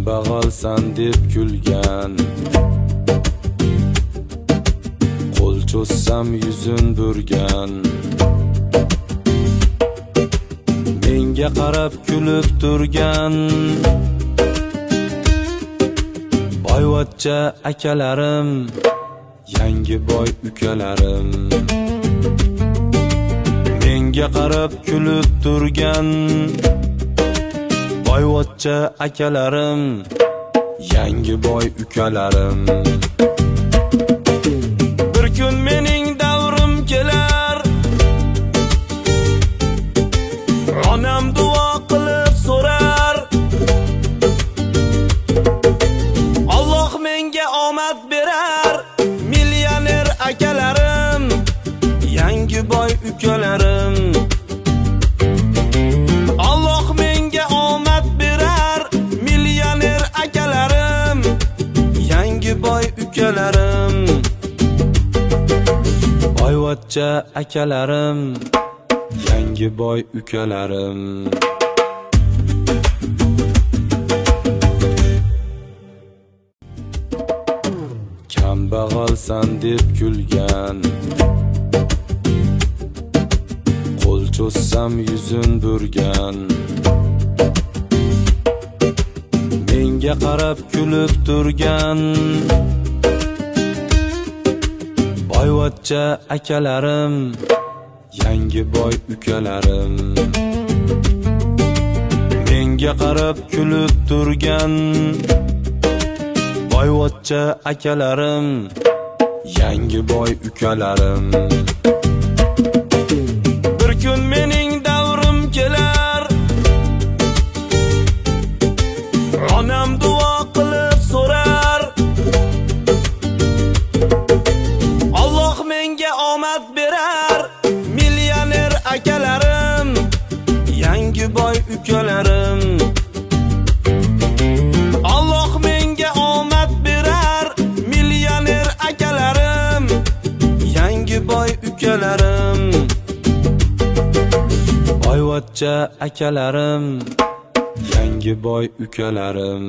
Kambag'alsan deb kulgan, qo'l cho'zsam yuzin burgan, menga qarab kulib turgan boyvachcha akalarim, yangi boy ukalarim. Menga qarab kulib turgan boyvachcha akalarim, yangi boy ukalarim. Bir kun mening davrim kelar, onam duo qilib so'rar, Alloh menga omad berar. Millioner akalarim, yangi boy ukalarim. Alloh menga omad berar. Millioner akalarim, yangi boy ukalarim. Boyvachcha akalarim, yangi boy ukalarim. Kambag'alsan deb kulgan, qo'l cho'zsam yuzin burgan, menga qarab kulib turgan boyvachcha akalarim, yangi boy ukalarim. Menga qarab kulib turgan boyvachcha akalarim, yangi boy ukalarim. Bir kun mening davrim kelar, onam duo qilib so'rar, Alloh menga omad berar. Millioner akalarim, yangi boy ukalarim. Alloh menga omad berar. Millioner akalarim, yangi boy ukalarim. Boyvachcha akalarim, yangi boy ukalarim.